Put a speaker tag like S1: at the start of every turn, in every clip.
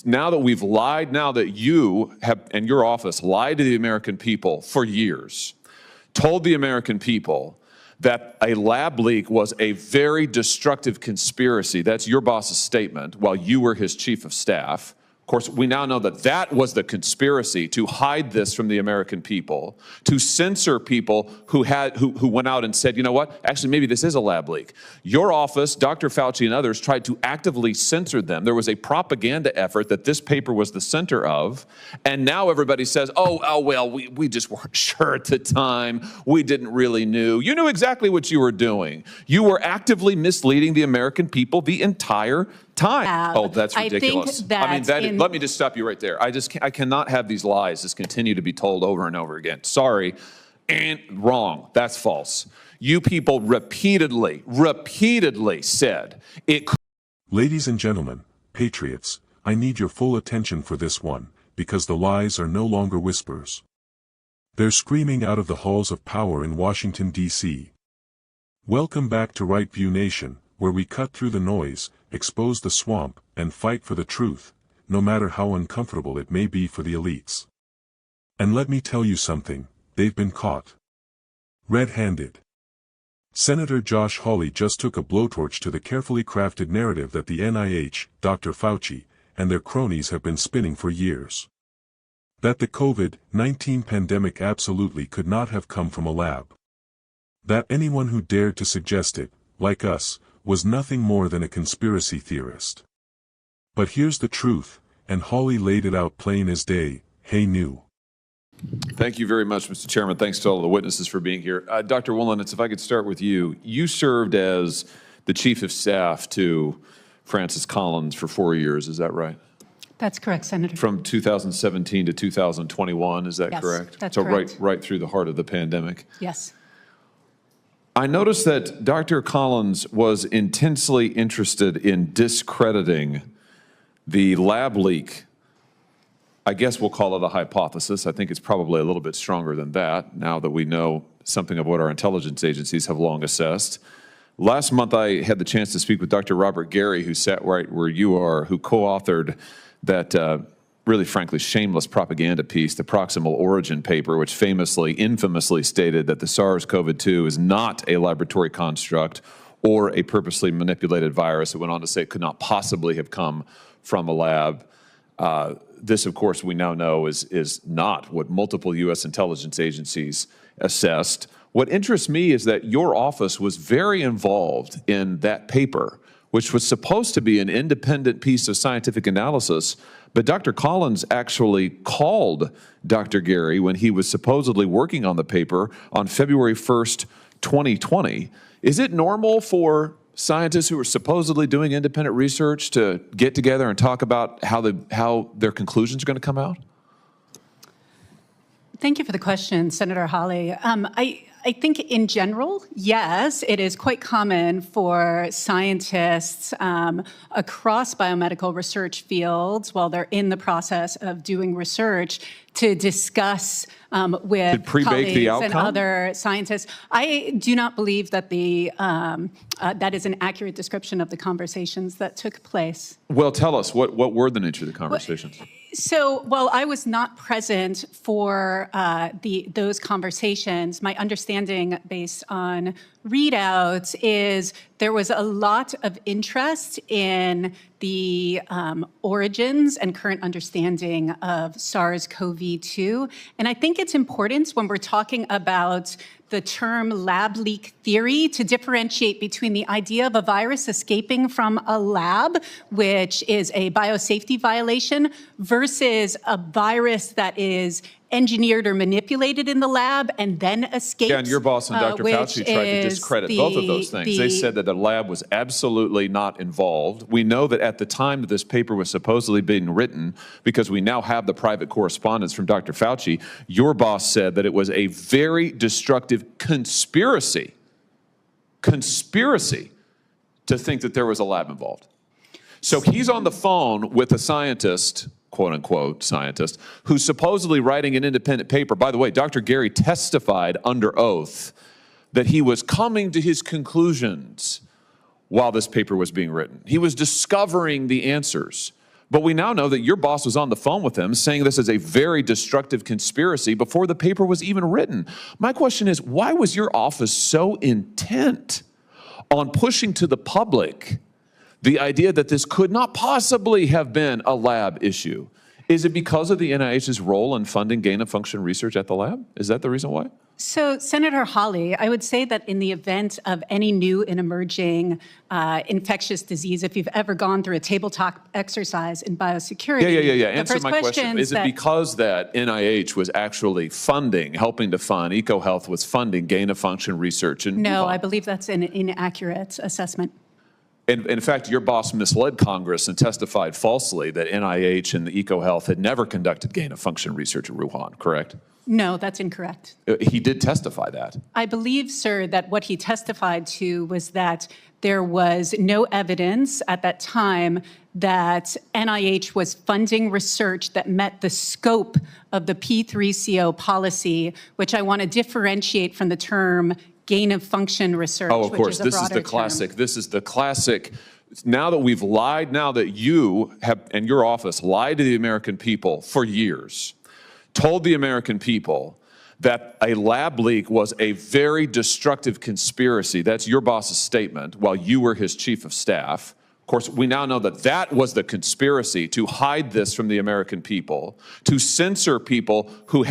S1: Now that we've lied, now that you have, and your office, lied to the American people for years, told the American people that a lab leak was a very destructive conspiracy. That's your boss's statement while you were his chief of staff. Of course, we now know that that was the conspiracy, to hide this from the American people, to censor people who went out and said, you know what, actually maybe this is a lab leak. Your office, Dr. Fauci and others, tried to actively censor them. There was a propaganda effort that this paper was the center of, and now everybody says, oh well, we just weren't sure at the time. We didn't really know. You knew exactly what you were doing. You were actively misleading the American people the entire time. Oh, that's ridiculous. Let me just stop you right there. I cannot have these lies just continue to be told over and over again. Sorry, and wrong. That's false. You people repeatedly said it.
S2: Ladies and gentlemen, patriots, I need your full attention for this one, because the lies are no longer whispers. They're screaming out of the halls of power in Washington, D.C. Welcome back to Right View Nation, where we cut through the noise, expose the swamp, and fight for the truth, no matter how uncomfortable it may be for the elites. And let me tell you something, they've been caught red-handed. Senator Josh Hawley just took a blowtorch to the carefully crafted narrative that the NIH, Dr. Fauci, and their cronies have been spinning for years. That the COVID-19 pandemic absolutely could not have come from a lab. That anyone who dared to suggest it, like us, was nothing more than a conspiracy theorist. But here's the truth, and Hawley laid it out plain as day. Hey, new.
S1: Thank you very much, Mr. Chairman. Thanks to all of the witnesses for being here. Dr. Wolinitz, if I could start with you. You served as the chief of staff to Francis Collins for 4 years, is that right?
S3: That's correct, Senator.
S1: From 2017 to 2021, is that correct?
S3: Yes, that's
S1: correct.
S3: So
S1: right through the heart of the pandemic.
S3: Yes.
S1: I noticed that Dr. Collins was intensely interested in discrediting the lab leak. I guess we'll call it a hypothesis. I think it's probably a little bit stronger than that, now that we know something of what our intelligence agencies have long assessed. Last month, I had the chance to speak with Dr. Robert Gary, who sat right where you are, who co-authored that really, frankly, shameless propaganda piece, the Proximal Origin paper, which infamously stated that the SARS-CoV-2 is not a laboratory construct or a purposely manipulated virus. It went on to say it could not possibly have come from a lab. This, of course, we now know is not what multiple U.S. intelligence agencies assessed. What interests me is that your office was very involved in that paper, which was supposed to be an independent piece of scientific analysis. But Dr. Collins actually called Dr. Gary when he was supposedly working on the paper on February 1st, 2020. Is it normal for scientists who are supposedly doing independent research to get together and talk about how their conclusions are going to come out?
S3: Thank you for the question, Senator Hawley. I think in general, yes, it is quite common for scientists across biomedical research fields, while they're in the process of doing research, to discuss with colleagues and other scientists. I do not believe that that is an accurate description of the conversations that took place.
S1: Well, tell us, what were the nature of the conversations?
S3: So, while I was not present for those conversations, my understanding based on readouts is there was a lot of interest in the origins and current understanding of SARS-CoV-2. And I think it's important when we're talking about the term lab leak theory to differentiate between the idea of a virus escaping from a lab, which is a biosafety violation, versus a virus that is engineered or manipulated in the lab and then escapes.
S1: Yeah, and your boss and Dr. Fauci tried to discredit both of those things. They said that the lab was absolutely not involved. We know that at the time that this paper was supposedly being written, because we now have the private correspondence from Dr. Fauci, your boss said that it was a very destructive conspiracy to think that there was a lab involved. So he's on the phone with a scientist, quote unquote scientist, who's supposedly writing an independent paper. By the way, Dr. Gary testified under oath that he was coming to his conclusions while this paper was being written. He was discovering the answers But we now know that your boss was on the phone with him saying this is a very destructive conspiracy before the paper was even written. My question is, why was your office so intent on pushing to the public the idea that this could not possibly have been a lab issue? Is it because of the NIH's role in funding gain-of-function research at the lab? Is that the reason why?
S3: So, Senator Hawley, I would say that in the event of any new and emerging infectious disease, if you've ever gone through a tabletop exercise in biosecurity,
S1: Yeah. Answer my question. Is it because that NIH was actually helping to fund, EcoHealth was funding gain-of-function research in
S3: No,
S1: Wuhan?
S3: I believe that's an inaccurate assessment.
S1: In fact, your boss misled Congress and testified falsely that NIH and the EcoHealth had never conducted gain-of-function research in Wuhan, correct?
S3: No, that's incorrect.
S1: He did testify that.
S3: I believe, sir, that what he testified to was that there was no evidence at that time that NIH was funding research that met the scope of the P3CO policy, which I want to differentiate from the term gain-of-function research,
S1: Oh, of course.
S3: which is a
S1: This is
S3: broader
S1: the classic.
S3: term.
S1: This is the classic. Now that we've lied, now that you have, and your office lied to the American people for years, told the American people that a lab leak was a very destructive conspiracy. That's your boss's statement while you were his chief of staff. Of course, we now know that that was the conspiracy to hide this from the American people, to censor people who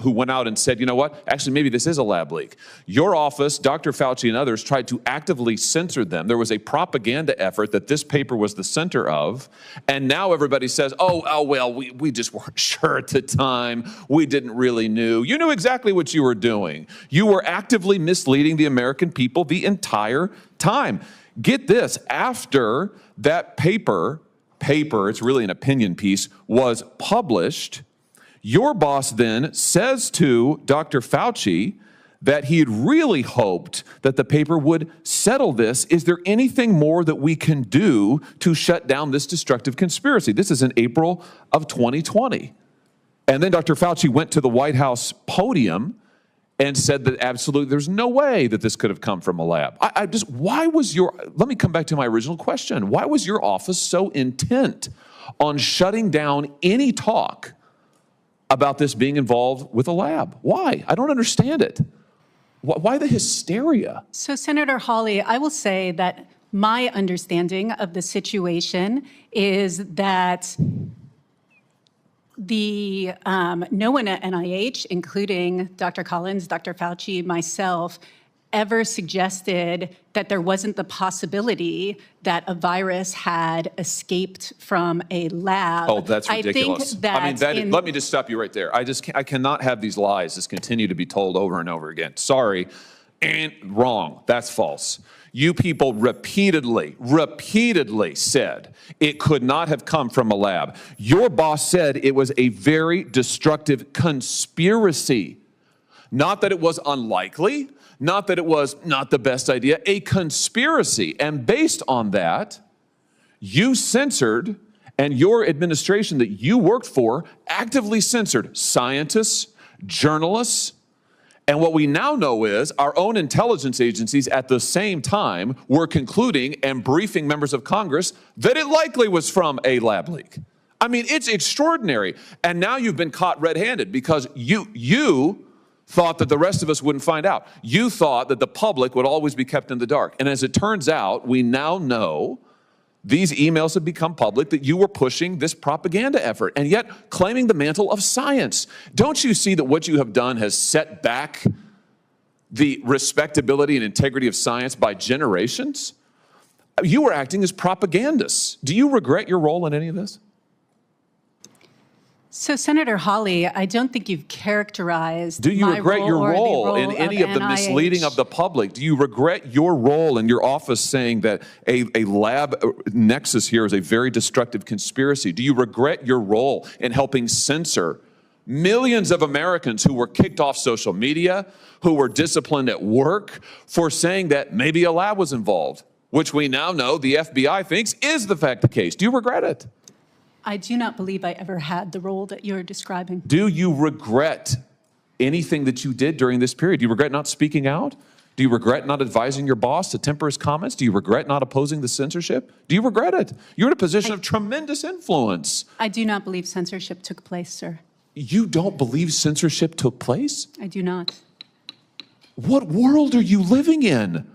S1: went out and said, you know what, actually, maybe this is a lab leak. Your office, Dr. Fauci and others, tried to actively censor them. There was a propaganda effort that this paper was the center of, and now everybody says, well, we just weren't sure at the time. We didn't really know. You knew exactly what you were doing. You were actively misleading the American people the entire time. Get this, after that paper, it's really an opinion piece, was published, your boss then says to Dr. Fauci that he had really hoped that the paper would settle this. Is there anything more that we can do to shut down this destructive conspiracy? This is in April of 2020. And then Dr. Fauci went to the White House podium and said that absolutely there's no way that this could have come from a lab. Let me come back to my original question. Why was your office so intent on shutting down any talk about this being involved with a lab? Why? I don't understand it. Why the hysteria?
S3: So, Senator Hawley, I will say that my understanding of the situation is that no one at NIH, including Dr. Collins, Dr. Fauci, myself, ever suggested that there wasn't the possibility that a virus had escaped from a lab.
S1: Oh, that's ridiculous. Let me just stop you right there. I cannot have these lies just continue to be told over and over again. Sorry, and wrong. That's false. You people repeatedly said it could not have come from a lab. Your boss said it was a very destructive conspiracy. Not that it was unlikely, not that it was not the best idea, a conspiracy. And based on that, you censored, and your administration that you worked for actively censored scientists, journalists, and what we now know is our own intelligence agencies at the same time were concluding and briefing members of Congress that it likely was from a lab leak. I mean, it's extraordinary. And now you've been caught red-handed because you thought that the rest of us wouldn't find out. You thought that the public would always be kept in the dark. And as it turns out, we now know these emails have become public that you were pushing this propaganda effort and yet claiming the mantle of science. Don't you see that what you have done has set back the respectability and integrity of science by generations? You were acting as propagandists. Do you regret your role in any of this?
S3: So, Senator Hawley, I don't think you've characterized
S1: Do you
S3: my
S1: regret your role in
S3: of
S1: any of the
S3: NIH.
S1: misleading of the public? Do you regret your role in your office saying that a lab nexus here is a very destructive conspiracy? Do you regret your role in helping censor millions of Americans who were kicked off social media, who were disciplined at work for saying that maybe a lab was involved, which we now know the FBI thinks is the case? Do you regret it?
S3: I do not believe I ever had the role that you're describing.
S1: Do you regret anything that you did during this period? Do you regret not speaking out? Do you regret not advising your boss to temper his comments? Do you regret not opposing the censorship? Do you regret it? You're in a position of tremendous influence.
S3: I do not believe censorship took place, sir.
S1: You don't believe censorship took place?
S3: I do not.
S1: What world are you living in?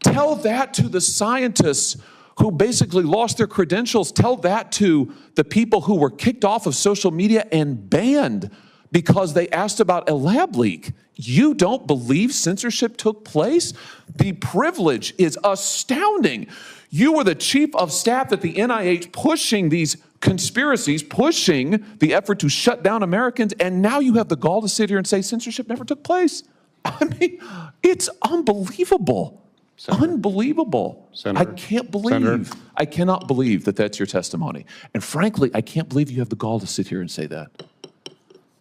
S1: Tell that to the scientists who basically lost their credentials. Tell that to the people who were kicked off of social media and banned because they asked about a lab leak. You don't believe censorship took place? The privilege is astounding. You were the chief of staff at the NIH pushing these conspiracies, pushing the effort to shut down Americans, and now you have the gall to sit here and say censorship never took place. I mean, it's unbelievable.
S4: Senator.
S1: Unbelievable.
S4: Senator.
S1: I can't believe,
S4: Senator.
S1: I cannot believe that that's your testimony. And frankly, I can't believe you have the gall to sit here and say that.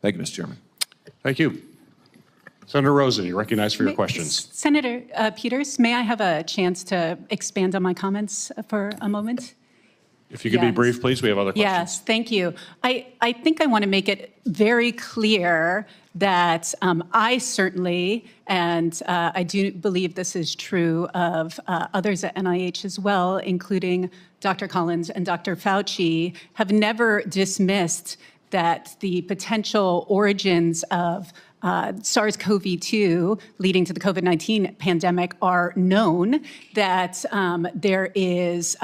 S1: Thank you, Mr. Chairman.
S4: Thank you. Senator Rosen, you're recognized for your questions.
S3: Senator Peters, may I have a chance to expand on my comments for a moment?
S4: If you could be
S3: Yes.
S4: brief, please. We have other questions.
S3: Yes, thank you. I think I want to make it very clear that I certainly, and I do believe this is true of others at NIH as well, including Dr. Collins and Dr. Fauci, have never dismissed that the potential origins of SARS-CoV-2 leading to the COVID-19 pandemic are known, that there is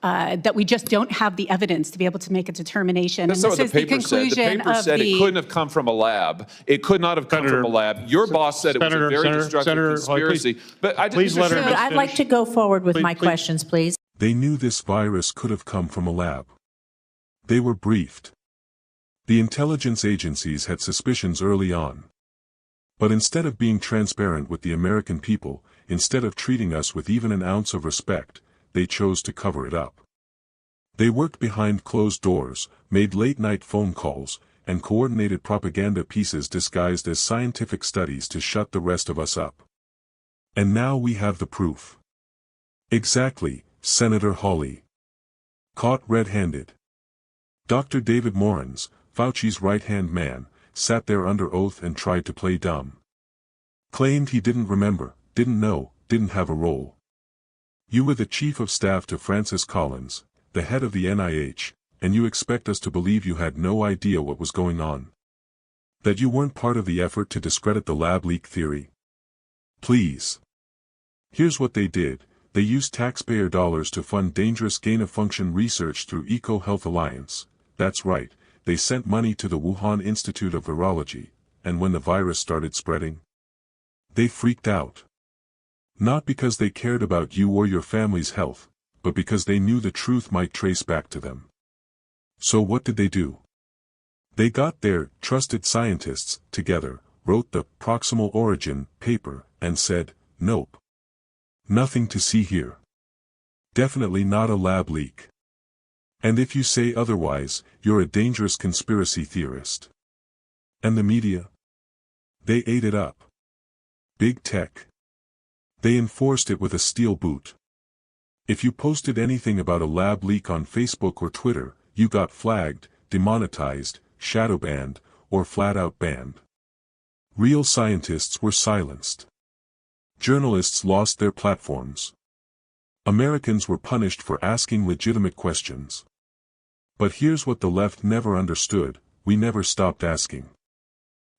S3: that we just don't have the evidence to be able to make a determination.
S1: That's not what the paper said. The paper said it couldn't have come from a lab. It could not have come from a lab. Your boss said it was a very destructive conspiracy. But I
S4: please let her
S5: Good. I'd like to go forward with my questions, please.
S2: They knew this virus could have come from a lab. They were briefed. The intelligence agencies had suspicions early on. But instead of being transparent with the American people, instead of treating us with even an ounce of respect, they chose to cover it up. They worked behind closed doors, made late-night phone calls, and coordinated propaganda pieces disguised as scientific studies to shut the rest of us up. And now we have the proof. Exactly, Senator Hawley. Caught red-handed. Dr. David Morans, Fauci's right-hand man, sat there under oath and tried to play dumb. Claimed he didn't remember, didn't know, didn't have a role. You were the chief of staff to Francis Collins, the head of the NIH, and you expect us to believe you had no idea what was going on? That you weren't part of the effort to discredit the lab leak theory? Please. Here's what they did. They used taxpayer dollars to fund dangerous gain-of-function research through EcoHealth Alliance. That's right. They sent money to the Wuhan Institute of Virology, and when the virus started spreading, they freaked out. Not because they cared about you or your family's health, but because they knew the truth might trace back to them. So what did they do? They got their trusted scientists together, wrote the proximal origin paper, and said, nope. Nothing to see here. Definitely not a lab leak. And if you say otherwise, you're a dangerous conspiracy theorist. And the media? They ate it up. Big tech. They enforced it with a steel boot. If you posted anything about a lab leak on Facebook or Twitter, you got flagged, demonetized, shadow banned, or flat out banned. Real scientists were silenced. Journalists lost their platforms. Americans were punished for asking legitimate questions. But here's what the left never understood: we never stopped asking.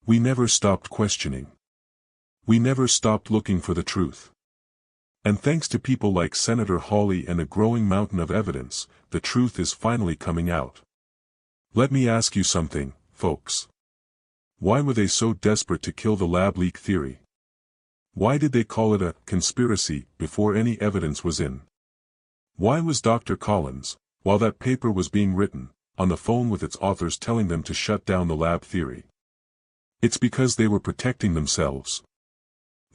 S2: We never stopped questioning. We never stopped looking for the truth. And thanks to people like Senator Hawley and a growing mountain of evidence, the truth is finally coming out. Let me ask you something, folks. Why were they so desperate to kill the lab leak theory? Why did they call it a conspiracy before any evidence was in? Why was Dr. Collins, while that paper was being written, on the phone with its authors telling them to shut down the lab theory? It's because they were protecting themselves.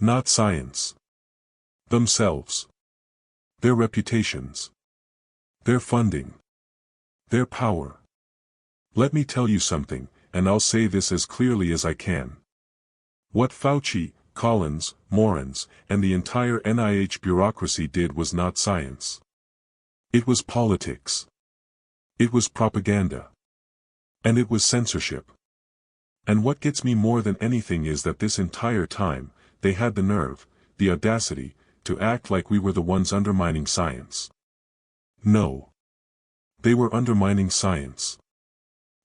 S2: Not science. Themselves. Their reputations. Their funding. Their power. Let me tell you something, and I'll say this as clearly as I can. What Fauci, Collins, Morans, and the entire NIH bureaucracy did was not science. It was politics. It was propaganda. And it was censorship. And what gets me more than anything is that this entire time, they had the nerve, the audacity, to act like we were the ones undermining science. No. They were undermining science.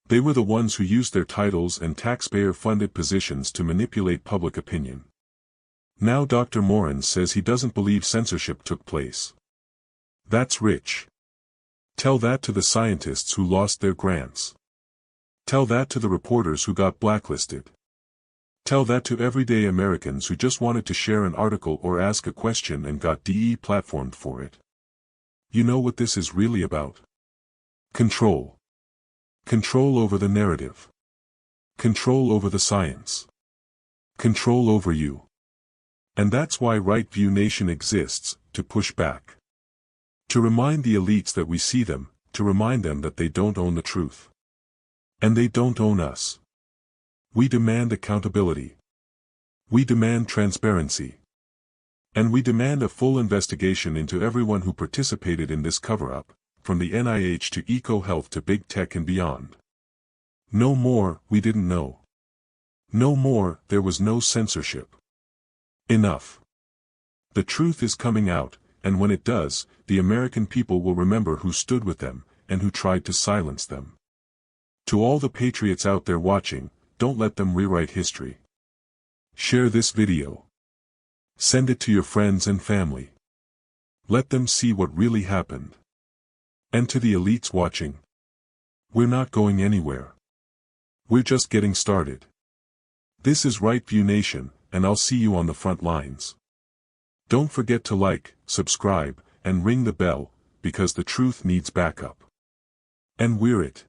S2: They were the ones who used their titles and taxpayer-funded positions to manipulate public opinion. Now Dr. Morin says he doesn't believe censorship took place. That's rich. Tell that to the scientists who lost their grants. Tell that to the reporters who got blacklisted. Tell that to everyday Americans who just wanted to share an article or ask a question and got de-platformed for it. You know what this is really about? Control. Control over the narrative. Control over the science. Control over you. And that's why Right View Nation exists, to push back. To remind the elites that we see them, to remind them that they don't own the truth. And they don't own us. We demand accountability. We demand transparency. And we demand a full investigation into everyone who participated in this cover-up, from the NIH to EcoHealth to big tech and beyond. No more, we didn't know. No more, there was no censorship. Enough. The truth is coming out, and when it does, the American people will remember who stood with them, and who tried to silence them. To all the patriots out there watching, don't let them rewrite history. Share this video. Send it to your friends and family. Let them see what really happened. And to the elites watching, we're not going anywhere. We're just getting started. This is Right View Nation, and I'll see you on the front lines. Don't forget to like, subscribe, and ring the bell, because the truth needs backup. And we're it.